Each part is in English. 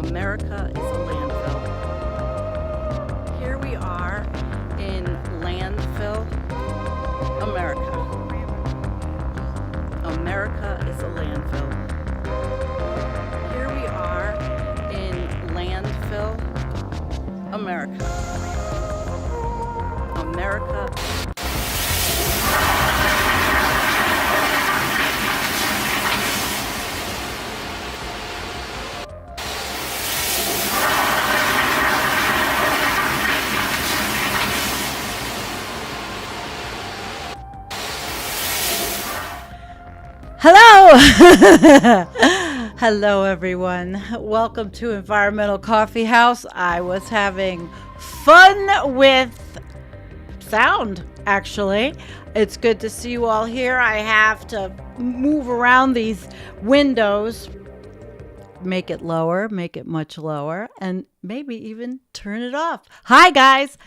America is a landfill. Here we are in landfill, America. America is a landfill. Here we are in landfill, America. America. Hello! Hello, everyone. Welcome to Environmental Coffee House. I was having fun with sound, actually. It's good to see you all here. I have to move around these windows, make it lower, make it much lower, and maybe even turn it off. Hi, guys.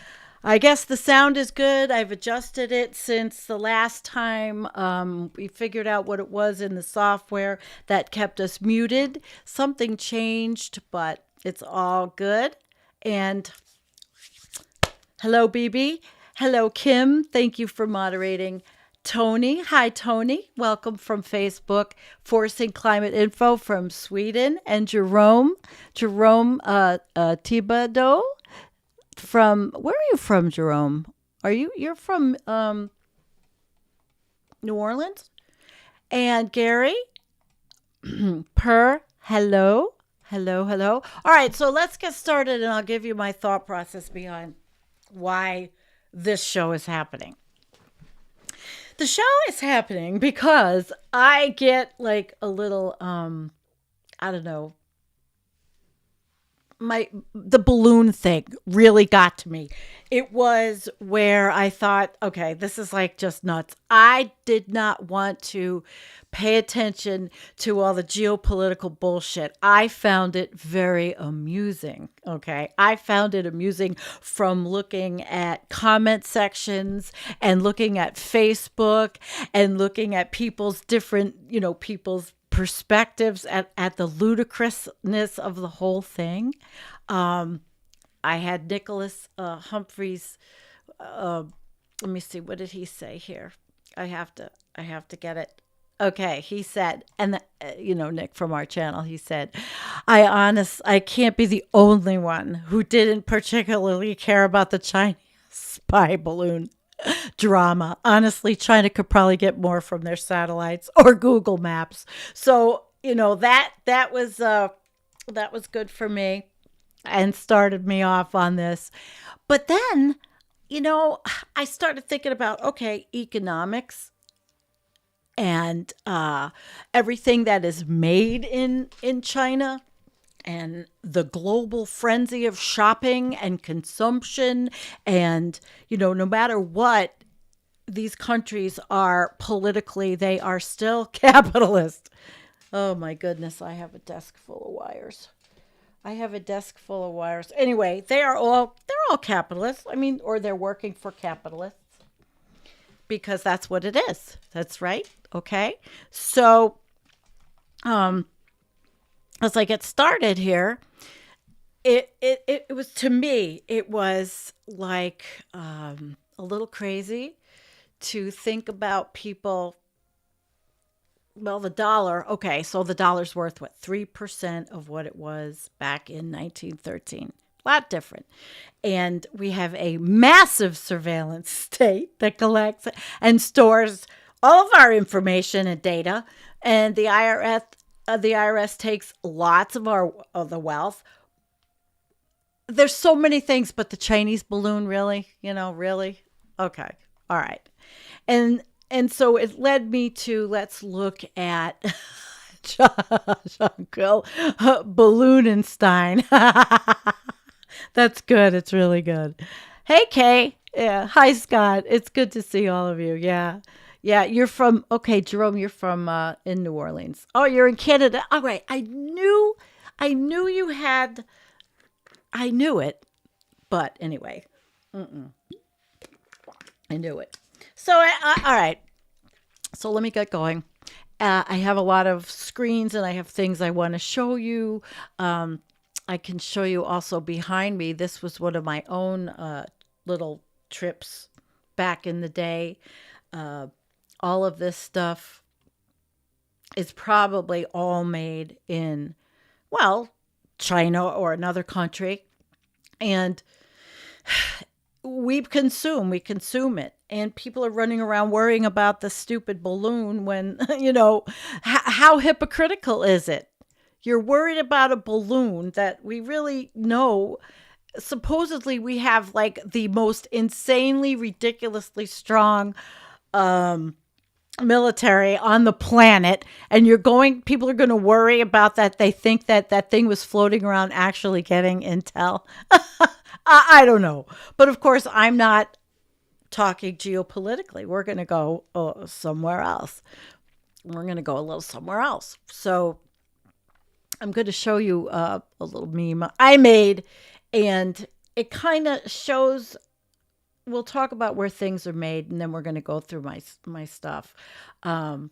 I guess the sound is good. I've adjusted it since the last time we figured out what it was in the software that kept us muted. Something changed, but it's all good. And hello, BB. Hello, Kim. Thank you for moderating. Tony. Hi, Tony. Welcome from Facebook. Forcing Climate Info from Sweden. And Jerome Thibodeau. From where are you from, Jerome? You're from New Orleans? And Gary hello. All right, so let's get started and I'll give you my thought process behind why this show is happening. The show is happening because I get like a little I don't know, the balloon thing really got to me. It was where I thought, okay, this is like just nuts. I did not want to pay attention to all the geopolitical bullshit. I found it very amusing. Okay. I found it amusing from looking at comment sections and looking at Facebook and looking at people's different, people's perspectives at the ludicrousness of the whole thing. I had Nicholas Humphrey's. Let me see. What did he say here? I have to get it. Okay, he said, and Nick from our channel, he said, I can't be the only one who didn't particularly care about the Chinese spy balloon drama. Honestly, China could probably get more from their satellites or Google Maps. So, that was good for me and started me off on this. But then, I started thinking about, okay, economics and everything that is made in China and the global frenzy of shopping and consumption. And, no matter what, these countries are politically, they are still capitalist. Oh my goodness, I have a desk full of wires. Anyway, they're all capitalists. I mean, or they're working for capitalists because that's what it is. That's right. Okay. So, as I get started here, it was, to me, it was like a little crazy to think about people. Well, the dollar, okay, so the dollar's worth, 3% of what it was back in 1913. A lot different. And we have a massive surveillance state that collects and stores all of our information and data. And the IRS takes lots of the wealth. There's so many things, but the Chinese balloon, really? Really? Okay. All right. And so it led me to, let's look at Jean-Claude Balloonenstein. That's good. It's really good. Hey, Kay. Yeah. Hi, Scott. It's good to see all of you. Yeah. Yeah. You're from, okay, Jerome, you're from in New Orleans. Oh, you're in Canada. All right. I knew you had, I knew it. But anyway, I knew it. So, all right. So let me get going. I have a lot of screens and I have things I want to show you. I can show you also behind me. This was one of my own little trips back in the day. Uh, all of this stuff is probably all made in, well, China or another country. And we consume it. And people are running around worrying about the stupid balloon when, how hypocritical is it? You're worried about a balloon that we really know. Supposedly, we have like the most insanely, ridiculously strong military on the planet, and people are going to worry about that. They think that that thing was floating around actually getting intel. I don't know. But of course, I'm not talking geopolitically. We're going to go somewhere else. We're going to go a little somewhere else. So I'm going to show you a little meme I made, and it kind of shows. We'll talk about where things are made, and then we're going to go through my stuff. Um,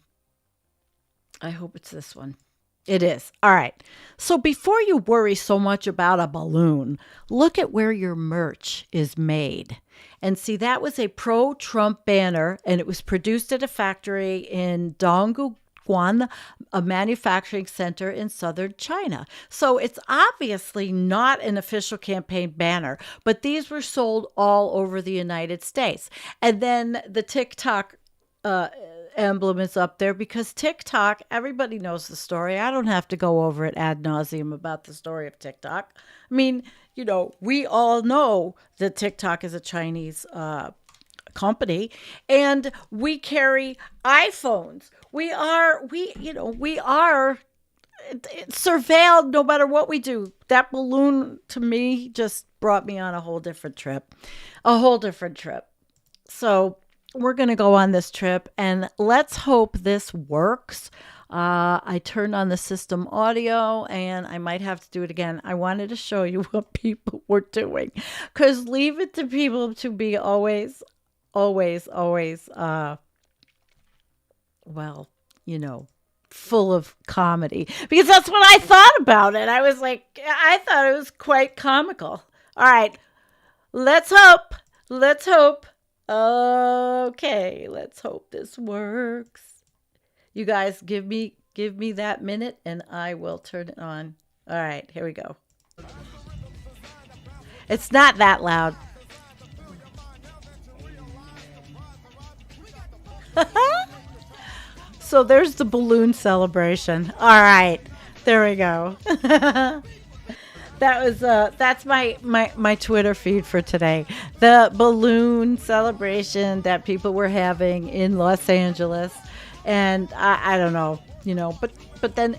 I hope it's this one. It is. All right. So before you worry so much about a balloon, look at where your merch is made. And see, that was a pro-Trump banner, and it was produced at a factory in Dongguan, a manufacturing center in southern China. So it's obviously not an official campaign banner, but these were sold all over the United States. And then the TikTok emblem is up there because TikTok, everybody knows the story. I don't have to go over it ad nauseum about the story of TikTok. I mean, we all know that TikTok is a Chinese company, and we carry iPhones. We are surveilled no matter what we do. That balloon to me just brought me on a whole different trip. So we're going to go on this trip, and let's hope this works. I turned on the system audio, and I might have to do it again. I wanted to show you what people were doing, because leave it to people to be always, well, full of comedy, because that's what I thought about it. I thought it was quite comical. All right, let's hope. Okay, let's hope this works. You guys give me that minute and I will turn it on. All right, here we go. It's not that loud. So there's the balloon celebration. All right, there we go. That's my Twitter feed for today. The balloon celebration that people were having in Los Angeles, and I don't know, but then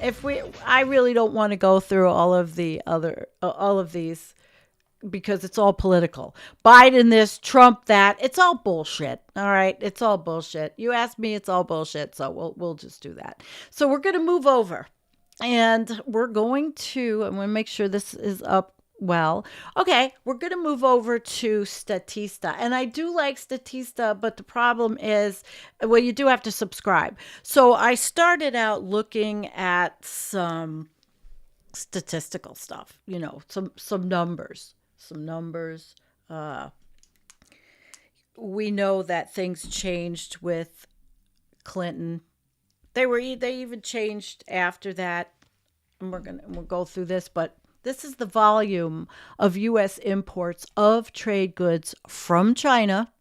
I really don't want to go through all of these because it's all political. Biden this, Trump that. It's all bullshit. All right, it's all bullshit. You asked me, it's all bullshit. So we'll just do that. So we're gonna move over. And I'm going to make sure this is up well. Okay, we're going to move over to Statista. And I do like Statista, but the problem is, well, you do have to subscribe. So I started out looking at some statistical stuff, some numbers. We know that things changed with Clinton. They even changed after that. And we'll go through this, but this is the volume of U.S. imports of trade goods from China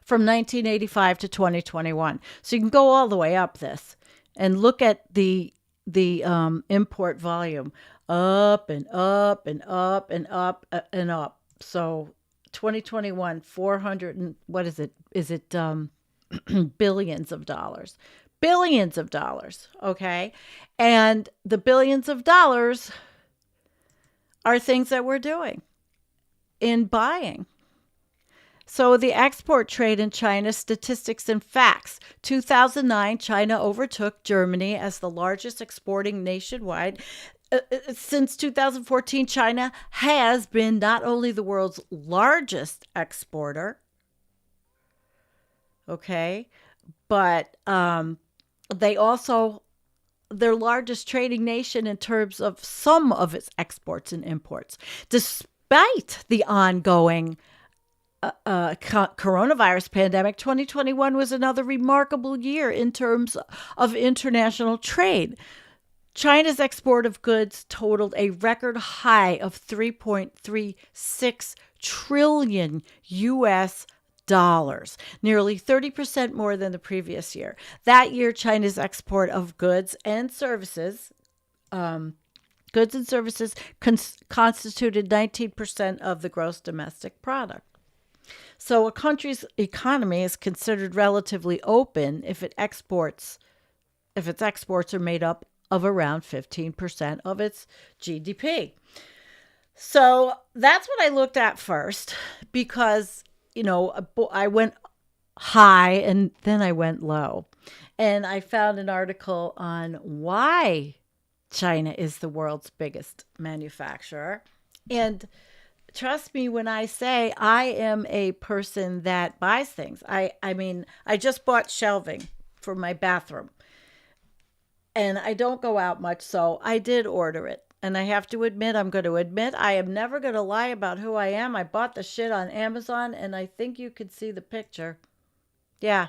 from 1985 to 2021. So you can go all the way up this and look at the import volume up and up and up and up and up. So 2021, 400 and what is it? Is it billions of dollars? Billions of dollars, okay? And the billions of dollars are things that we're doing in buying. So the export trade in China, statistics and facts. 2009, China overtook Germany as the largest exporting nationwide. Since 2014, China has been not only the world's largest exporter, okay, but they also their largest trading nation in terms of some of its exports and imports. Despite the ongoing coronavirus pandemic, 2021 was another remarkable year in terms of international trade. China's export of goods totaled a record high of 3.36 trillion US dollars, nearly 30% more than the previous year. That year, China's export of goods and services constituted 19% of the gross domestic product. So a country's economy is considered relatively open if its exports are made up of around 15% of its GDP. So that's what I looked at first because, I went high and then I went low. And I found an article on why China is the world's biggest manufacturer. And trust me when I say I am a person that buys things. I mean, I just bought shelving for my bathroom. And I don't go out much, so I did order it. And I have to admit, I am never going to lie about who I am. I bought the shit on Amazon, and I think you could see the picture. Yeah,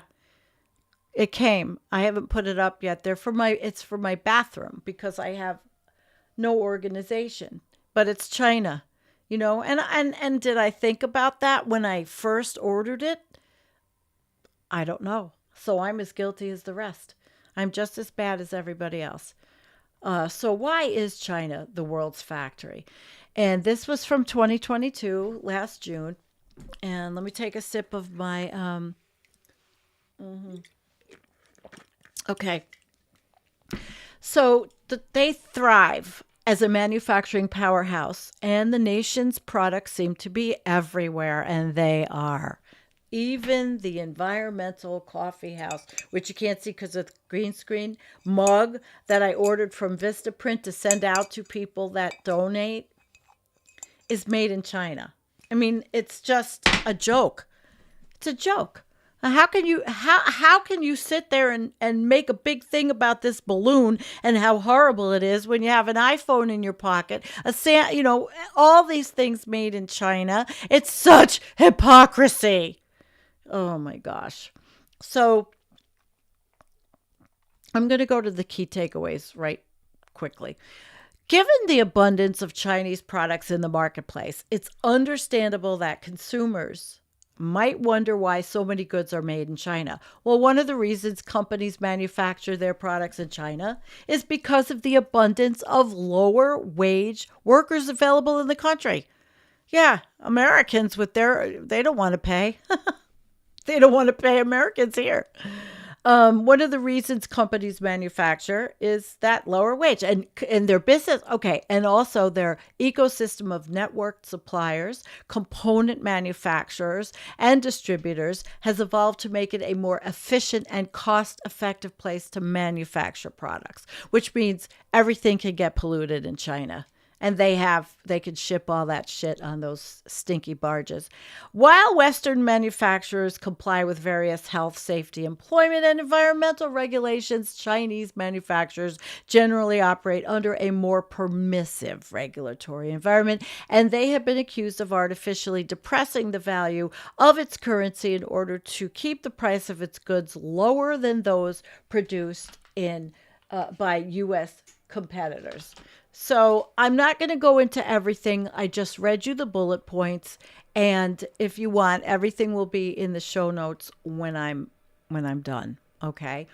it came. I haven't put it up yet. It's for my bathroom because I have no organization. But it's China, and did I think about that when I first ordered it? I don't know. So I'm as guilty as the rest. I'm just as bad as everybody else. So why is China the world's factory? And this was from 2022, last June. And let me take a sip of my, okay. So they thrive as a manufacturing powerhouse, and the nation's products seem to be everywhere, and they are. Even the environmental coffee house, which you can't see because of the green screen, mug that I ordered from Vistaprint to send out to people that donate is made in China. I mean, it's just a joke. It's a joke. How can you sit there and make a big thing about this balloon and how horrible it is when you have an iPhone in your pocket, all these things made in China? It's such hypocrisy. Oh my gosh. So I'm going to go to the key takeaways right quickly. Given the abundance of Chinese products in the marketplace, it's understandable that consumers might wonder why so many goods are made in China. Well, one of the reasons companies manufacture their products in China is because of the abundance of lower wage workers available in the country. Yeah, Americans they don't want to pay. They don't want to pay Americans here. One of the reasons companies manufacture is that lower wage and their business. Okay. And also their ecosystem of networked suppliers, component manufacturers, and distributors has evolved to make it a more efficient and cost-effective place to manufacture products, which means everything can get polluted in China. And they can ship all that shit on those stinky barges. While Western manufacturers comply with various health, safety, employment, and environmental regulations, Chinese manufacturers generally operate under a more permissive regulatory environment, and they have been accused of artificially depressing the value of its currency in order to keep the price of its goods lower than those produced by U.S. competitors. So I'm not going to go into everything. I just read you the bullet points, and if you want, everything will be in the show notes when I'm done. Okay.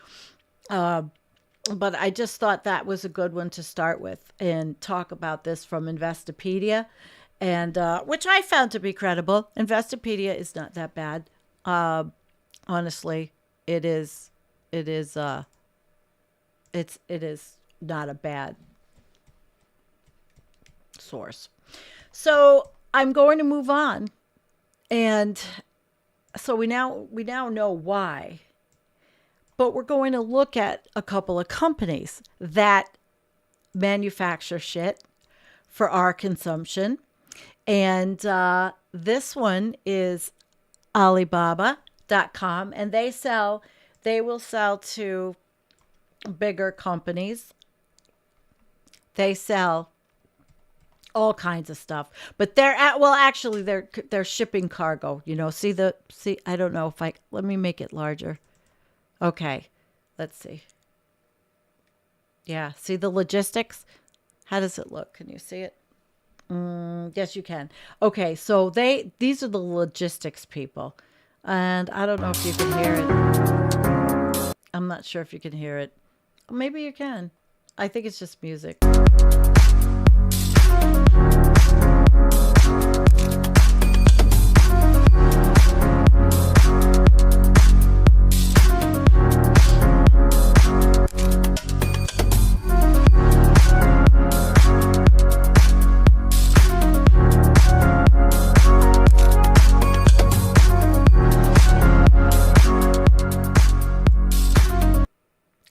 But I just thought that was a good one to start with and talk about this from Investopedia, and which I found to be credible. Investopedia is not that bad. Honestly, it is. It is not a bad source. So I'm going to move on, and so we now know why, but we're going to look at a couple of companies that manufacture shit for our consumption, and this one is Alibaba.com, and they will sell to bigger companies. They sell all kinds of stuff, but they're at, well, actually they're shipping cargo, see, I don't know if let me make it larger. Okay, let's see. Yeah, see the logistics. How does it look? Can you see it? Yes, you can. Okay, so these are the logistics people, and I don't know if you can hear it. I'm not sure if you can hear it. Maybe you can. I think it's just music.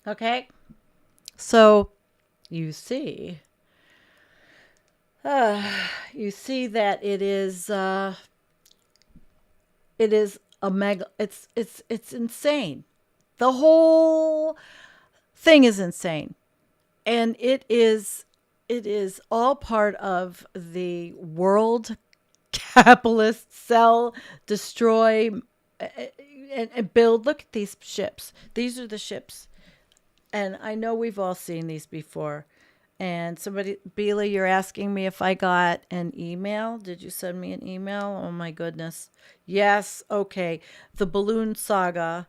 Okay, so you see, you see that it is a mega. It's insane. The whole thing is insane, and it is all part of the world capitalist sell, destroy, and build. Look at these ships. These are the ships. And I know we've all seen these before. And somebody, Bila, you're asking me if I got an email. Did you send me an email? Oh my goodness. Yes. Okay. The balloon saga.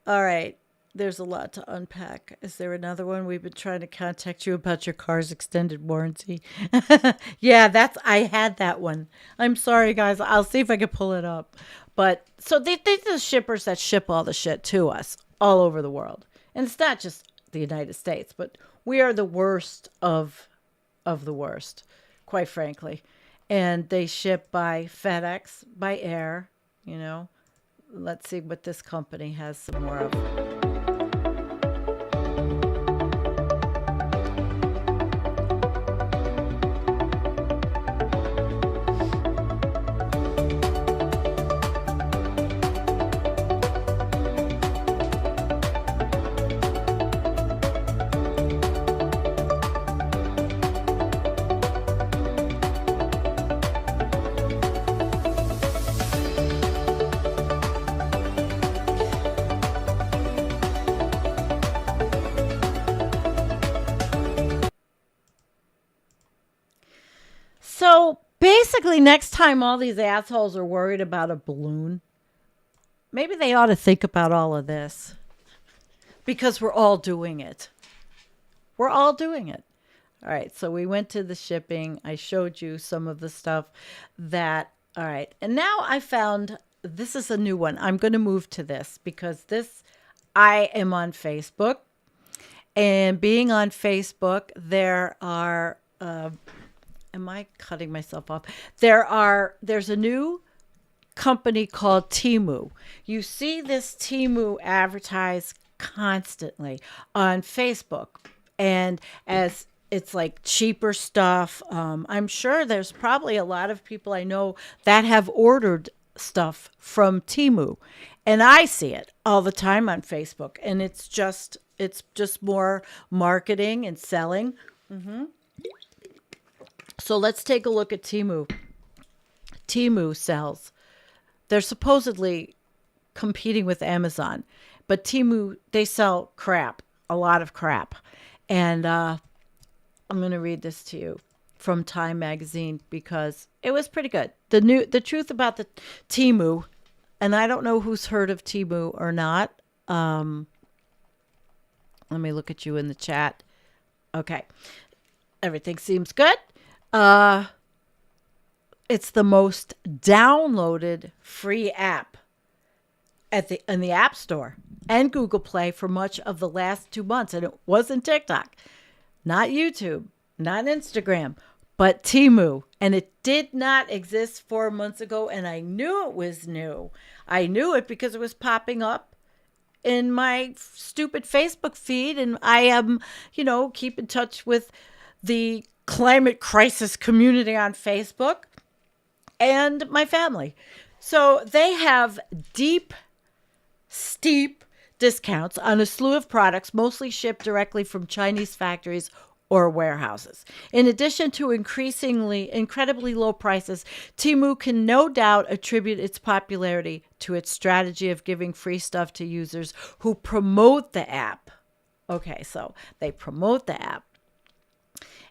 All right. There's a lot to unpack. Is there another one? We've been trying to contact you about your car's extended warranty. Yeah, I had that one. I'm sorry, guys. I'll see if I can pull it up. But so these are the shippers that ship all the shit to us all over the world. And it's not just the United States, but we are the worst of the worst, quite frankly. And they ship by FedEx, by air, Let's see what this company has some more of. So basically, next time all these assholes are worried about a balloon, maybe they ought to think about all of this because we're all doing it. We're all doing it. All right. So we went to the shipping. I showed you some of the stuff all right. And now I found this is a new one. I'm going to move to this because I am on Facebook. And being on Facebook, am I cutting myself off? There's a new company called Temu. You see this Temu advertised constantly on Facebook, and as it's like cheaper stuff. I'm sure there's probably a lot of people I know that have ordered stuff from Temu, and I see it all the time on Facebook, and it's just more marketing and selling. So let's take a look at Temu. Temu sells. They're supposedly competing with Amazon, but Temu, they sell crap, a lot of crap. And I'm going to read this to you from Time magazine because it was pretty good. The truth about the Temu, and I don't know who's heard of Temu or not. Let me look at you in the chat. Okay. Everything seems good. It's the most downloaded free app in the App Store and Google Play for much of the last 2 months. And it wasn't TikTok, not YouTube, not Instagram, but Temu. And it did not exist 4 months ago. And I knew it was new. I knew it because it was popping up in my stupid Facebook feed. And I am, keep in touch with the climate crisis community on Facebook and my family. So they have steep discounts on a slew of products, mostly shipped directly from Chinese factories or warehouses. In addition to incredibly low prices, Temu can no doubt attribute its popularity to its strategy of giving free stuff to users who promote the app. Okay, so they promote the app.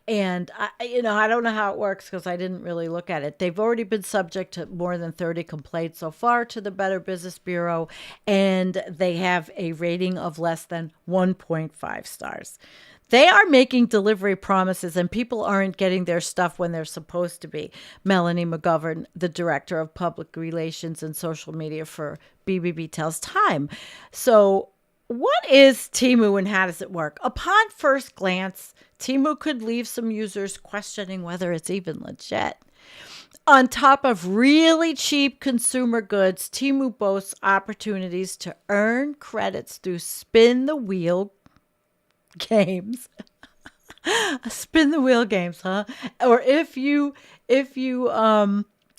And I don't know how it works because I didn't really look at it. They've already been subject to more than 30 complaints so far to the Better Business Bureau, and they have a rating of less than 1.5 stars. They are making delivery promises, and people aren't getting their stuff when they're supposed to be. Melanie McGovern, the director of public relations and social media for BBB, tells Time. So, what is Temu and how does it work? Upon first glance, Temu could leave some users questioning whether it's even legit. On top of really cheap consumer goods, Temu boasts opportunities to earn credits through spin the wheel games. Spin the wheel games, huh? Or if you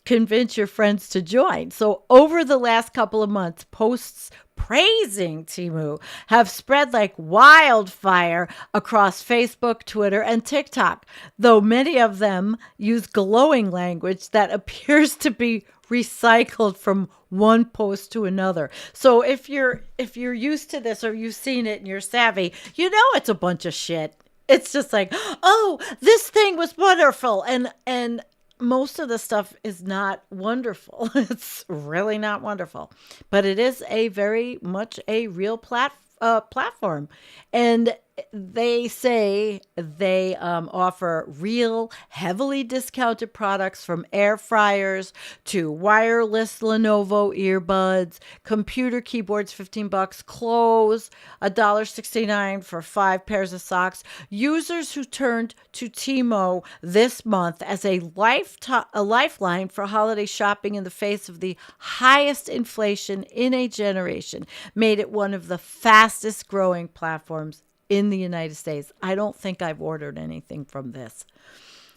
convince your friends to join. So over the last couple of months, posts praising Temu have spread like wildfire across Facebook, Twitter, and TikTok, though many of them use glowing language that appears to be recycled from one post to another. So if you're used to this or you've seen it and you're savvy, you know it's a bunch of shit. It's just like, oh, this thing was wonderful, and most of the stuff is not wonderful. It's really not wonderful, but it is a very much a real platform. And they say they offer real heavily discounted products from air fryers to wireless Lenovo earbuds, computer keyboards, $15, clothes, $1.69 for 5 pairs of socks. Users who turned to Temu this month as a lifeline for holiday shopping in the face of the highest inflation in a generation made it one of the fastest growing platforms in the United States. I don't think I've ordered anything from this.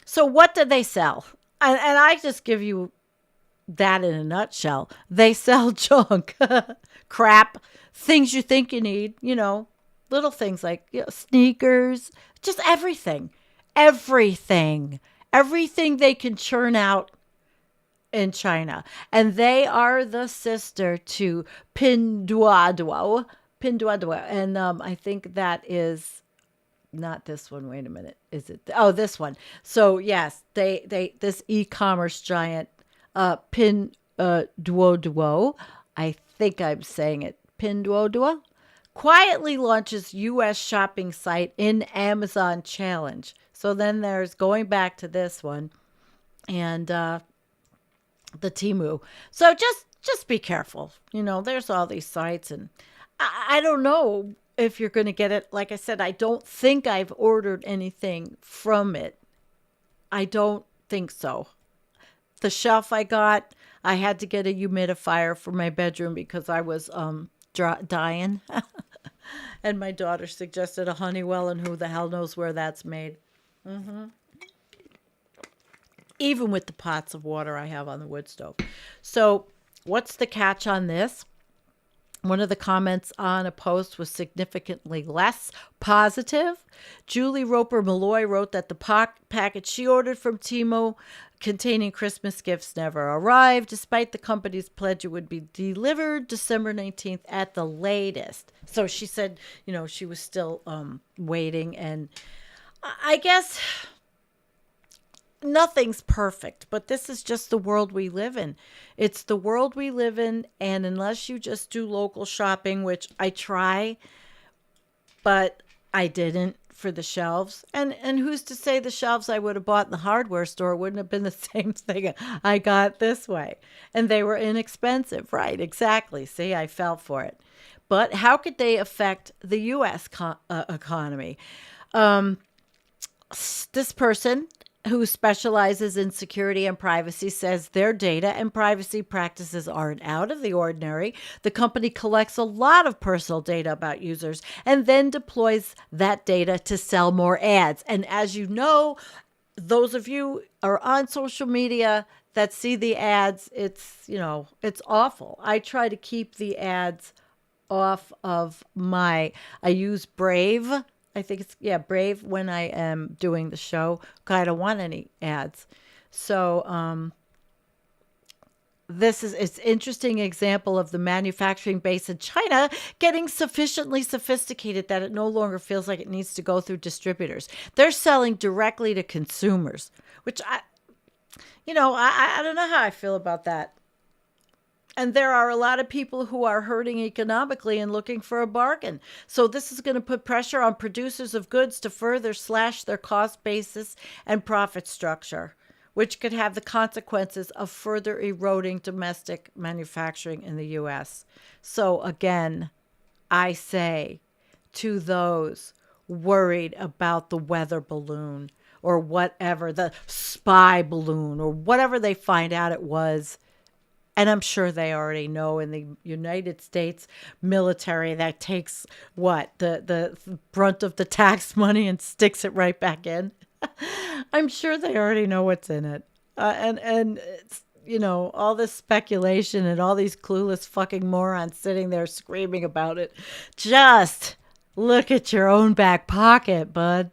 So what do they sell? And I just give you that in a nutshell. They sell junk, crap, things you think you need, little things like sneakers, just everything they can churn out in China. And they are the sister to Pinduoduo. And I think that is not this one. Wait a minute. Is it? Oh, this one. So yes, this e-commerce giant, Pinduoduo. I think I'm saying it. Pinduoduo quietly launches U.S. shopping site in Amazon challenge. So then there's going back to this one and the Temu. So just be careful. There's all these sites and I don't know if you're going to get it. Like I said, I don't think I've ordered anything from it. I don't think so. The shelf I got, I had to get a humidifier for my bedroom because I was dying. And my daughter suggested a Honeywell, and who the hell knows where that's made. Even with the pots of water I have on the wood stove. So what's the catch on this? One of the comments on a post was significantly less positive. Julie Roper Malloy wrote that the package she ordered from Temu containing Christmas gifts never arrived, despite the company's pledge it would be delivered December 19th at the latest. So she said, she was still waiting. And I guess nothing's perfect, but this is just the world we live in. It's the world we live in, and unless you just do local shopping, which I try, but I didn't for the shelves. And who's to say the shelves I would have bought in the hardware store wouldn't have been the same thing I got this way. And they were inexpensive, right? Exactly. See, I fell for it. But how could they affect the U.S. economy? This person who specializes in security and privacy says their data and privacy practices aren't out of the ordinary. The company collects a lot of personal data about users and then deploys that data to sell more ads. And as you know, those of you are on social media that see the ads, it's awful. I try to keep the ads off of I use Brave. I think it's, yeah, Brave when I am doing the show. 'Cause I don't want any ads. So, this is it's interesting example of the manufacturing base in China getting sufficiently sophisticated that it no longer feels like it needs to go through distributors. They're selling directly to consumers, which I don't know how I feel about that. And there are a lot of people who are hurting economically and looking for a bargain. So this is going to put pressure on producers of goods to further slash their cost basis and profit structure, which could have the consequences of further eroding domestic manufacturing in the US. So again, I say to those worried about the weather balloon or whatever, the spy balloon or whatever they find out it was, and I'm sure they already know in the United States military that takes what the brunt of the tax money and sticks it right back in. I'm sure they already know what's in it. And it's, all this speculation and all these clueless fucking morons sitting there screaming about it. Just look at your own back pocket, bud.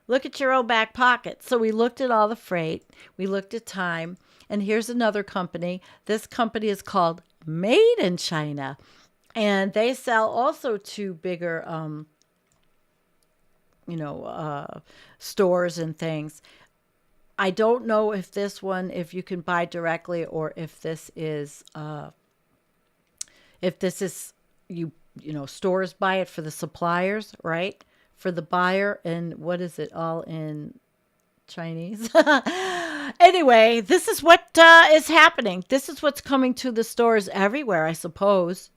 Look at your own back pocket. So we looked at all the freight. We looked at time. And here's another company. This company is called Made in China. And they sell also to bigger, stores and things. I don't know if this one, if you can buy directly or if this is, stores buy it for the suppliers, right? For the buyer. And what is it all in Chinese? Anyway, this is what is happening. This is what's coming to the stores everywhere, I suppose.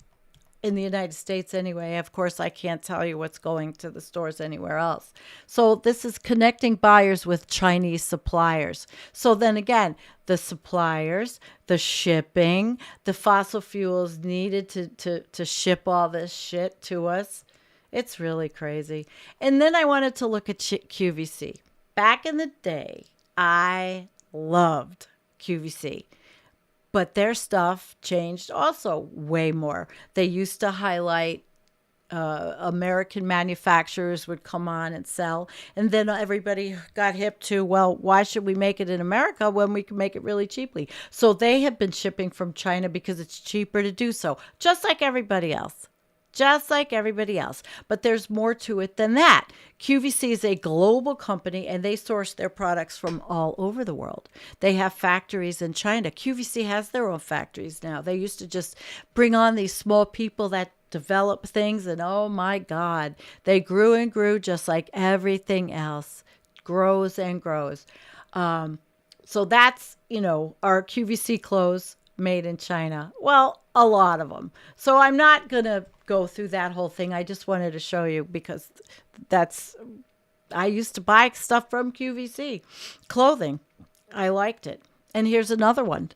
In the United States anyway. Of course, I can't tell you what's going to the stores anywhere else. So this is connecting buyers with Chinese suppliers. So then again, the suppliers, the shipping, the fossil fuels needed to ship all this shit to us. It's really crazy. And then I wanted to look at QVC. Back in the day, I loved QVC. But their stuff changed also way more. They used to highlight American manufacturers would come on and sell. And then everybody got hip to, well, why should we make it in America when we can make it really cheaply? So they have been shipping from China because it's cheaper to do so, just like everybody else. Just like everybody else. But there's more to it than that. QVC is a global company and they source their products from all over the world. They have factories in China. QVC has their own factories now. They used to just bring on these small people that develop things, and oh my God, they grew and grew just like everything else. Grows and grows. So that's, our QVC clothes made in China. Well, a lot of them. So I'm not going to go through that whole thing. I just wanted to show you because I used to buy stuff from QVC clothing. I liked it. And here's another one.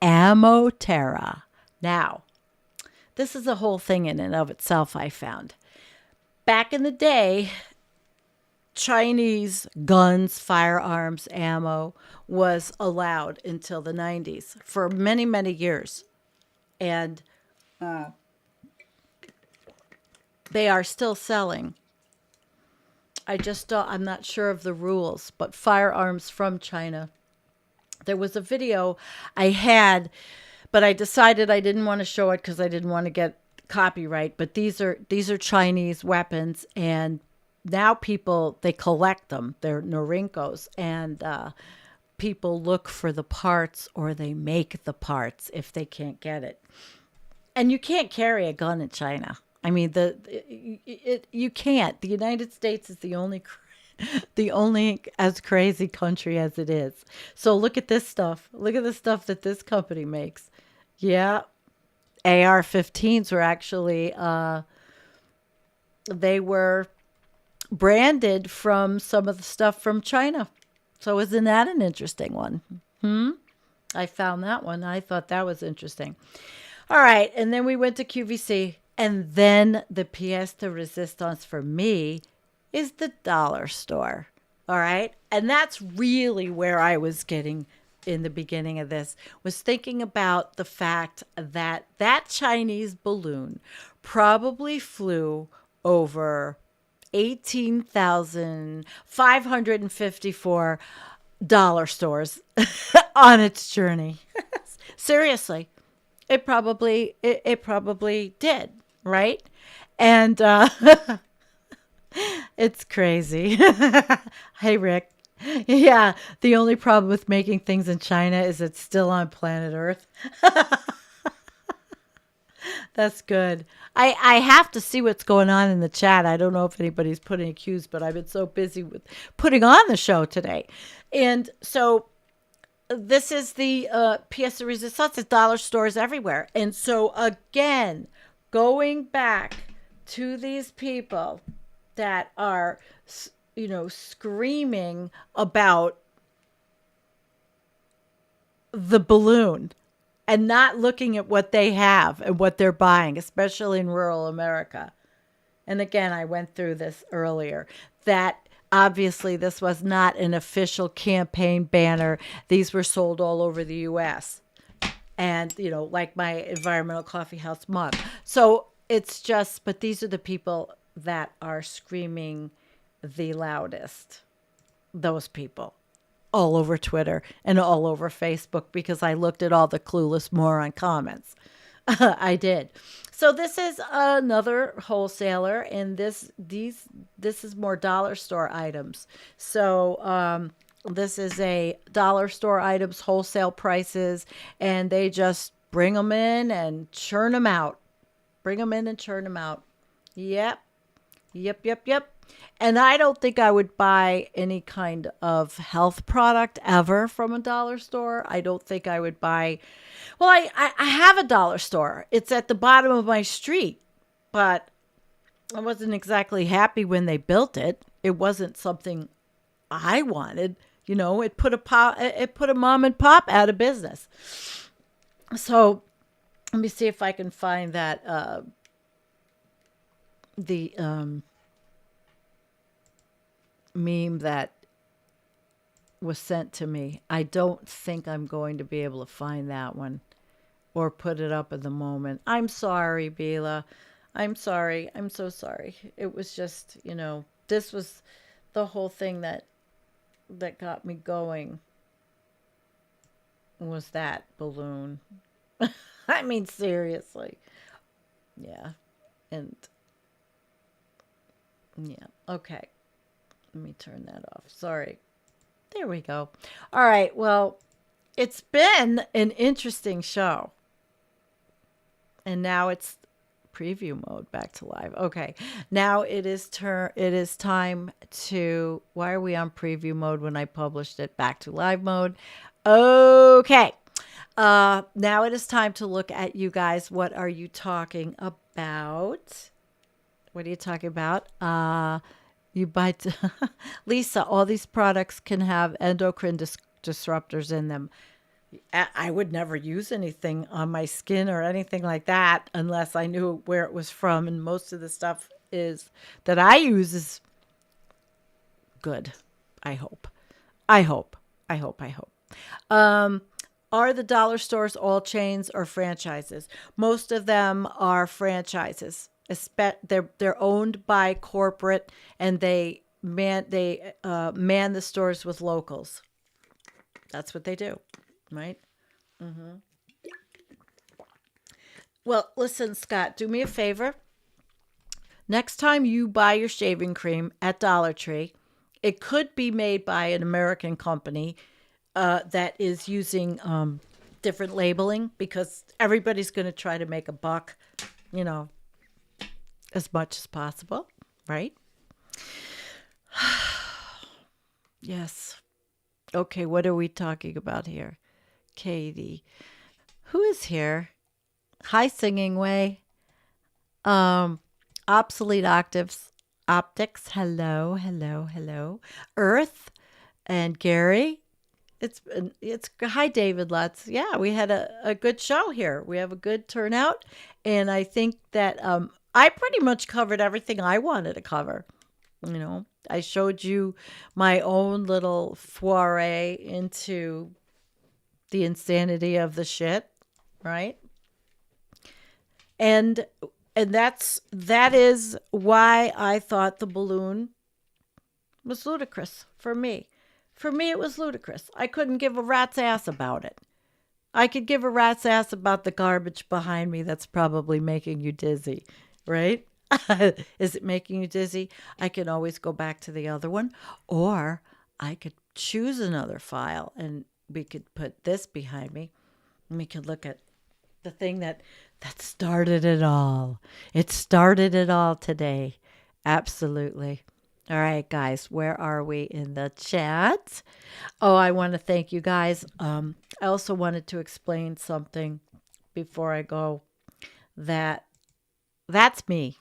Amoterra. Now, this is a whole thing in and of itself I found. Back in the day, Chinese guns, firearms, ammo was allowed until the 90s for many, many years. And they are still selling. I'm not sure of the rules, but firearms from China. There was a video I had, but I decided I didn't want to show it because I didn't want to get copyright. But these are Chinese weapons, and now they collect them. They're Norinkos, and people look for the parts or they make the parts if they can't get it. And you can't carry a gun in China. I mean, you can't. The United States is the only as crazy country as it is. So look at this stuff. Look at the stuff that this company makes. Yeah. AR-15s were actually, they were branded from some of the stuff from China. So isn't that an interesting one? I found that one. I thought that was interesting. All right. And then we went to QVC. And then the pièce de résistance for me is the dollar store. All right. And that's really where I was getting in the beginning of this was thinking about the fact that that Chinese balloon probably flew over 18,554 dollar stores on its journey. Seriously, it probably did, right? And it's crazy. Hey, Rick. Yeah, the only problem with making things in China is it's still on planet Earth. That's good. I have to see what's going on in the chat. I don't know if anybody's putting cues, but I've been so busy with putting on the show today. And so this is the pièce de résistance. It's dollar stores everywhere. And so again, going back to these people that are, screaming about the balloon and not looking at what they have and what they're buying, especially in rural America. And again, I went through this earlier, that obviously this was not an official campaign banner. These were sold all over the U.S. And, like my environmental coffee house mug. So it's just, but these are the people that are screaming the loudest. Those people. All over Twitter and all over Facebook, because I looked at all the clueless moron comments. I did. So this is another wholesaler, and this is more dollar store items. So this is a dollar store items wholesale prices, and they just bring them in and churn them out. Bring them in and churn them out. Yep. And I don't think I would buy any kind of health product ever from a dollar store. I don't think I would buy. Well, I have a dollar store. It's at the bottom of my street, but I wasn't exactly happy when they built it. It wasn't something I wanted. It put a mom and pop out of business. So let me see if I can find that the meme that was sent to me. I don't think I'm going to be able to find that one or put it up at the moment. I'm sorry, Bila. I'm sorry. I'm so sorry. It was just, this was the whole thing that got me going, was that balloon. I mean, seriously. Yeah. And yeah. Okay. Let me turn that off. Sorry. There we go. All right. Well, it's been an interesting show. And now it's preview mode, back to live. Okay. Now it is time to, why are we on preview mode when I published it? Back to live mode. Okay. Now it is time to look at you guys. What are you talking about? What are you talking about? You buy, Lisa, all these products can have endocrine disruptors in them. I would never use anything on my skin or anything like that unless I knew where it was from. And most of the stuff that I use is good. I hope. Are the dollar stores all chains or franchises? Most of them are franchises. They're owned by corporate, and they man the stores with locals. That's what they do, right? Mm-hmm. Well, listen, Scott, do me a favor. Next time you buy your shaving cream at Dollar Tree, it could be made by an American company that is using different labeling, because everybody's going to try to make a buck, as much as possible, right? Yes. Okay, what are we talking about here? Katie. Who is here? Hi, Singing Way. Obsolete Optics. Hello. Earth and Gary. It's hi, David Lutz. Yeah, we had a good show here. We have a good turnout, and I think that I pretty much covered everything I wanted to cover. I showed you my own little foray into the insanity of the shit, right? And that is why I thought the balloon was ludicrous for me. For me, it was ludicrous. I couldn't give a rat's ass about it. I could give a rat's ass about the garbage behind me that's probably making you dizzy, right? Is it making you dizzy? I can always go back to the other one, or I could choose another file and we could put this behind me and we could look at the thing that started it all. It started it all today. Absolutely. All right, guys, where are we in the chat? Oh, I want to thank you guys. I also wanted to explain something before I go that's me.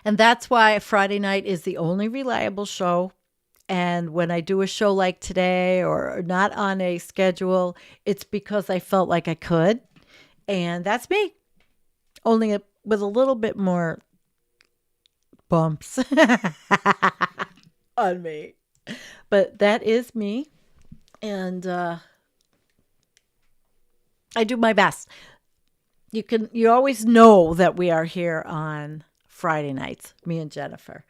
And that's why Friday night is the only reliable show. And when I do a show like today or not on a schedule, it's because I felt like I could. And that's me, only with a little bit more bumps on me. But that is me. And I do my best. You always know that we are here on Friday nights, me and Jennifer.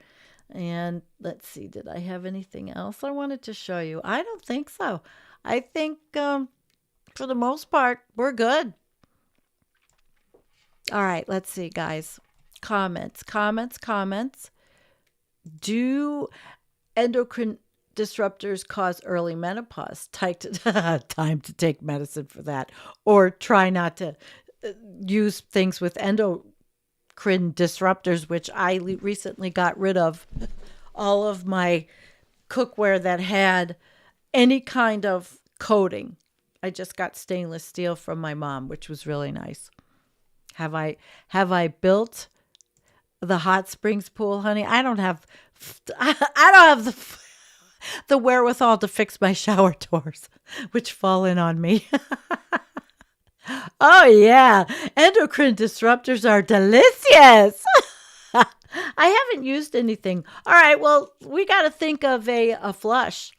And let's see, did I have anything else I wanted to show you? I don't think so. I think for the most part, we're good. All right, let's see, guys. Comments. Do endocrine disruptors cause early menopause? Time to take medicine for that. Or try not to use things with endocrine disruptors, which I recently got rid of all of my cookware that had any kind of coating. I just got stainless steel from my mom, which was really nice. Have I built the hot springs pool, honey? I don't have the wherewithal to fix my shower doors, which fall in on me. Oh yeah, endocrine disruptors are delicious. I haven't used anything. All right, well, we got to think of a flush.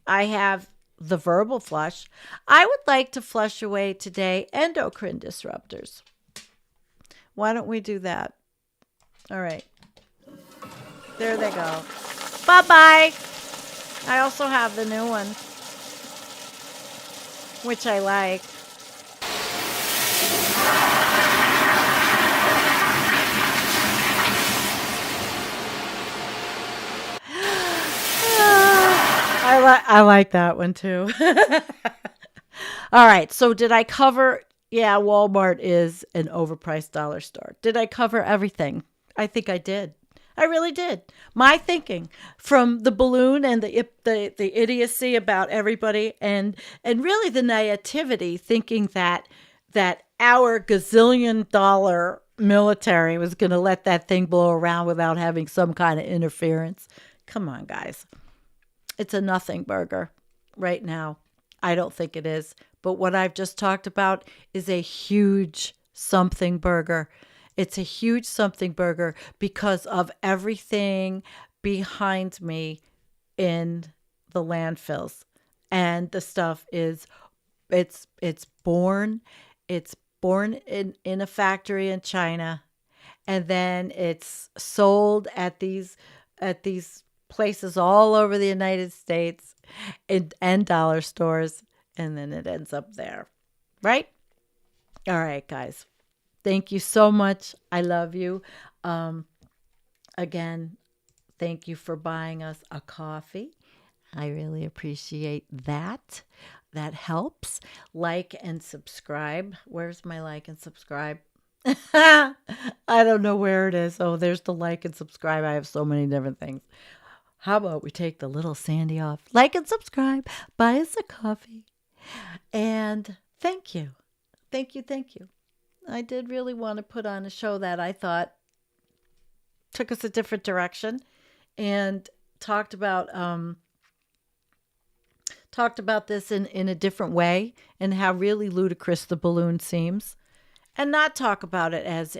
I have the verbal flush. I would like to flush away today endocrine disruptors. Why don't we do that? All right. There they go. Bye-bye. I also have the new one, which I like. I like that one too. All right. So did I cover? Yeah, Walmart is an overpriced dollar store. Did I cover everything? I think I did. I really did. My thinking from the balloon and the idiocy about everybody and really the naivety thinking that our gazillion dollar military was going to let that thing blow around without having some kind of interference. Come on, guys. It's a nothing burger right now. I don't think it is. But what I've just talked about is a huge something burger. It's a huge something burger because of everything behind me in the landfills. And the stuff is it's born in a factory in China, and then it's sold at these places all over the United States and dollar stores, and then it ends up there. Right? All right, guys. Thank you so much. I love you. Again, thank you for buying us a coffee. I really appreciate that. That helps. Like and subscribe. Where's my like and subscribe? I don't know where it is. Oh, there's the like and subscribe. I have so many different things. How about we take the little Sandy off? Like and subscribe. Buy us a coffee. And thank you. Thank you. Thank you. I did really want to put on a show that I thought took us a different direction and talked about this in a different way and how really ludicrous the balloon seems, and not talk about it as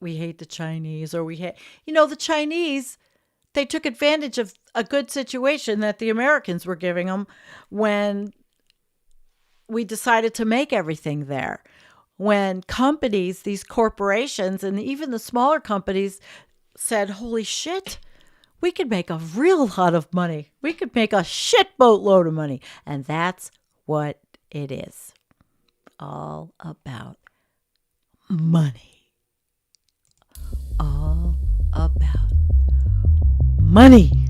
we hate the Chinese or we hate, the Chinese, they took advantage of a good situation that the Americans were giving them when we decided to make everything there. When companies, these corporations, and even the smaller companies said, holy shit, we could make a real lot of money. We could make a shit boatload of money. And that's what it is. All about money. All about money.